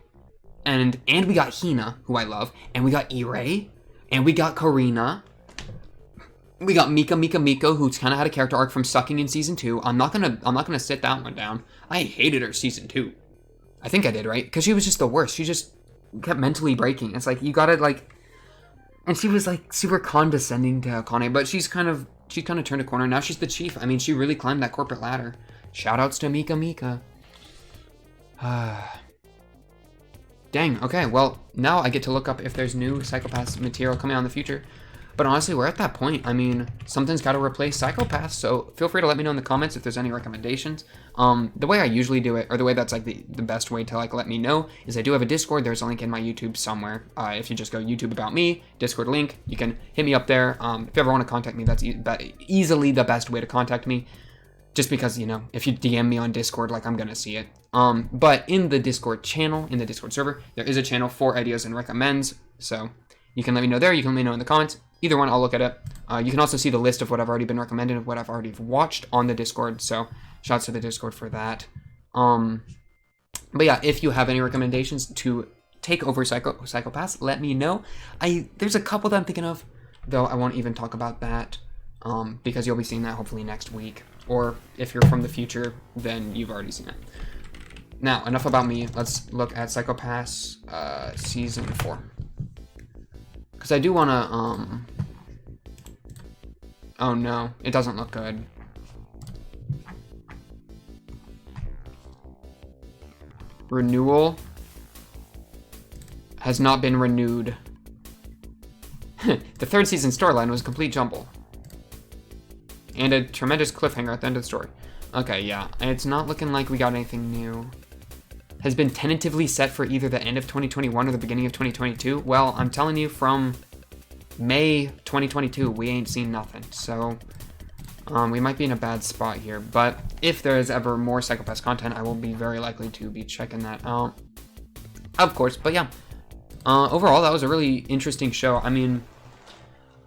Speaker 1: And we got Hina, who I love, and we got Irei, and we got Karina. We got Mika, who's kind of had a character arc from sucking in season 2. I'm not gonna sit that one down. I hated her season 2. I think I did, right? Because she was just the worst. She just kept mentally breaking. It's like you gotta like, and she was like super condescending to Akane, but she's kind of turned a corner. Now she's the chief. I mean, she really climbed that corporate ladder. Shoutouts to Mika. Dang. Okay. Well, now I get to look up if there's new Psycho-Pass material coming out in the future. But honestly, we're at that point. I mean, something's got to replace Psycho-Pass, so feel free to let me know in the comments if there's any recommendations. The way I usually do it, or the way that's like the best way to like let me know, is I do have a Discord. There's a link in my YouTube somewhere. If you just go YouTube About Me, Discord link, you can hit me up there. If you ever want to contact me, that's easily the best way to contact me. Just because, you know, if you DM me on Discord, like, I'm gonna see it. But in the Discord channel, in the Discord server, there is a channel for ideas and recommends, so you can let me know there. You can let me know in the comments. Either one, I'll look at it. You can also see the list of what I've already been recommended and what I've already watched on the Discord. So, shouts to the Discord for that. But yeah, if you have any recommendations to take over Psycho-Pass, let me know. There's a couple that I'm thinking of, though I won't even talk about that because you'll be seeing that hopefully next week. Or if you're from the future, then you've already seen it. Now, enough about me. Let's look at Psycho-Pass Season 4. Because I do want to, oh no, it doesn't look good. Renewal has not been renewed. The 3rd season storyline was a complete jumble. And a tremendous cliffhanger at the end of the story. Okay, yeah, and it's not looking like we got anything new. Has been tentatively set for either the end of 2021 or the beginning of 2022. Well, I'm telling you, from May 2022, we ain't seen nothing. So, we might be in a bad spot here. But if there is ever more Psycho-Pass content, I will be very likely to be checking that out. Of course, but yeah. Overall, that was a really interesting show. I mean,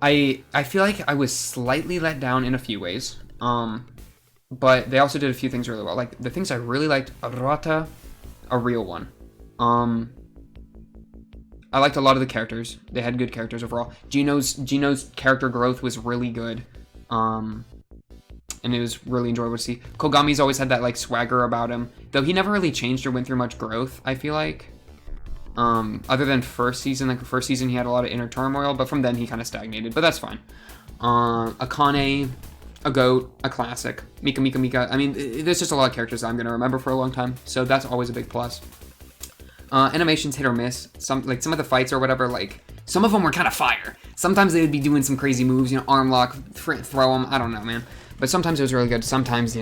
Speaker 1: I feel like I was slightly let down in a few ways. But they also did a few things really well. Like, the things I really liked, Arata, a real one. I liked a lot of the characters. They had good characters overall. Gino's character growth was really good. And it was really enjoyable to see. Kogami's always had that like swagger about him. Though he never really changed or went through much growth, I feel like. Other than first season. Like the first season he had a lot of inner turmoil, but from then he kind of stagnated. But that's fine. Akane, a goat, a classic. Mika. I mean, there's just a lot of characters that I'm going to remember for a long time. So that's always a big plus. Animations hit or miss. Some of the fights or whatever, like, some of them were kind of fire. Sometimes they would be doing some crazy moves, you know, arm lock, throw them, I don't know, man. But sometimes it was really good. Sometimes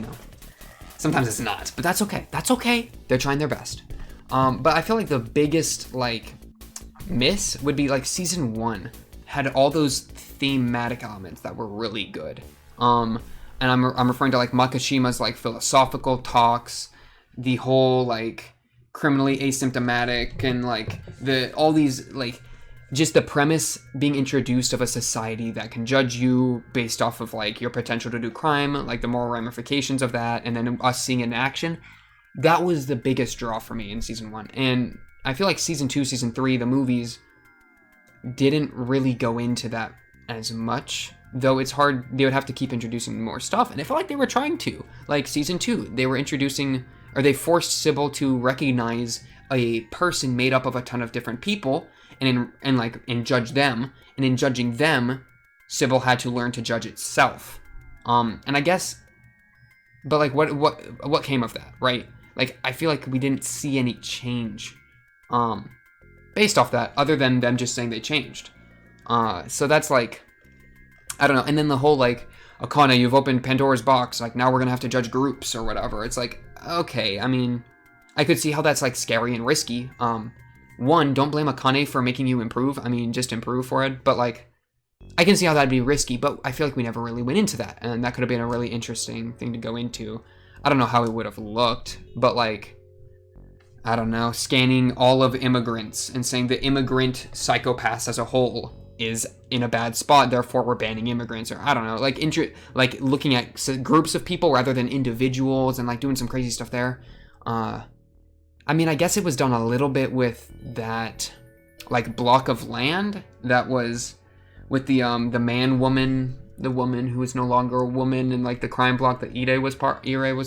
Speaker 1: Sometimes it's not, but that's okay. That's okay. They're trying their best. But I feel like the biggest like miss would be like season 1 had all those thematic elements that were really good. And I'm referring to like Makishima's like philosophical talks, the whole like criminally asymptomatic, and like all these like just the premise being introduced of a society that can judge you based off of like your potential to do crime, like the moral ramifications of that, and then us seeing it in action. That was the biggest draw for me in season 1. And I feel like season 2, season 3, the movies didn't really go into that as much, though it's hard. They would have to keep introducing more stuff, and I felt like they were trying to. Like season 2, they were introducing, or they forced Sybil to recognize a person made up of a ton of different people, and judge them. And in judging them, Sybil had to learn to judge itself. And I guess, but like what came of that, right? Like I feel like we didn't see any change, based off that, other than them just saying they changed. So that's like, I don't know. And then the whole like, Akane, you've opened Pandora's box. Like now we're gonna have to judge groups or whatever. It's like, okay. I mean, I could see how that's like scary and risky. One, don't blame Akane for making you improve. I mean, just improve for it. But like, I can see how that'd be risky, but I feel like we never really went into that. And that could have been a really interesting thing to go into. I don't know how it would have looked, but like, I don't know, scanning all of immigrants and saying the immigrant psychopaths as a whole is in a bad spot, therefore we're banning immigrants, or I don't know, like looking at groups of people rather than individuals, and like doing some crazy stuff there. I mean, I guess it was done a little bit with that like block of land that was with the woman who is no longer a woman, and like the crime block that Ire was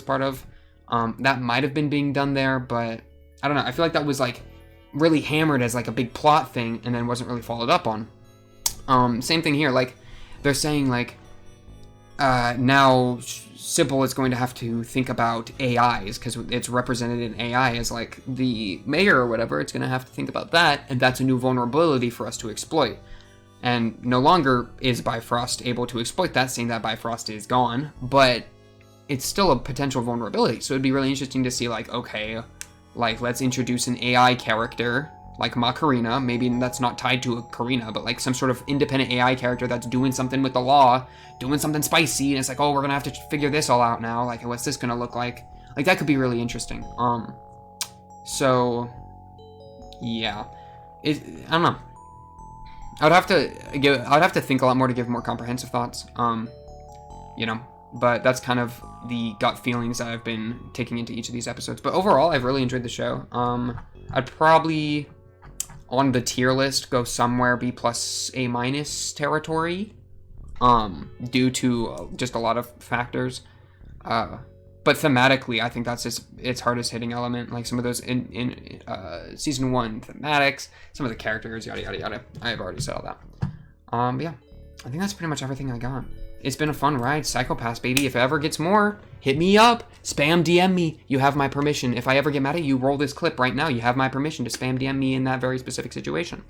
Speaker 1: part of. That might have been being done there, but I don't know. I feel like that was like really hammered as like a big plot thing, and then wasn't really followed up on. Same thing here. Like they're saying like now Sybil is going to have to think about AIs because it's represented in AI as like the mayor or whatever. It's going to have to think about that, and that's a new vulnerability for us to exploit. And no longer is Bifrost able to exploit that, saying that Bifrost is gone, but it's still a potential vulnerability. So it'd be really interesting to see like, okay, like let's introduce an AI character like Macarena. Maybe that's not tied to a Karina, but like some sort of independent AI character that's doing something with the law, doing something spicy, and it's like, oh, we're gonna have to figure this all out now. Like, what's this gonna look like? Like that could be really interesting. So yeah, I don't know. I'd have to think a lot more to give more comprehensive thoughts. But that's kind of the gut feelings that I've been taking into each of these episodes. But overall, I've really enjoyed the show. I'd probably, on the tier list, go somewhere B+, A- territory, due to just a lot of factors. But thematically, I think that's its hardest hitting element. Like some of those in season 1 thematics, some of the characters, yada yada yada. I've already said all that. But yeah, I think that's pretty much everything I got. It's been a fun ride. Psychopaths, baby. If it ever gets more, hit me up. Spam DM me. You have my permission. If I ever get mad at you, roll this clip right now. You have my permission to spam DM me in that very specific situation.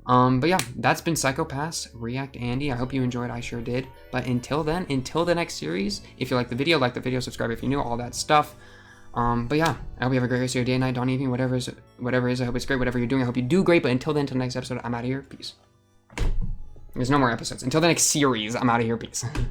Speaker 1: But yeah, that's been Psychopaths React Andy. I hope you enjoyed. I sure did. But until then, until the next series, if you like the video, subscribe if you're new, all that stuff. But yeah, I hope you have a great rest of your day, night, dawn, evening, whatever it is. I hope it's great. Whatever you're doing, I hope you do great. But until then, until the next episode, I'm out of here. Peace. There's no more episodes. Until the next series, I'm out of here. Peace.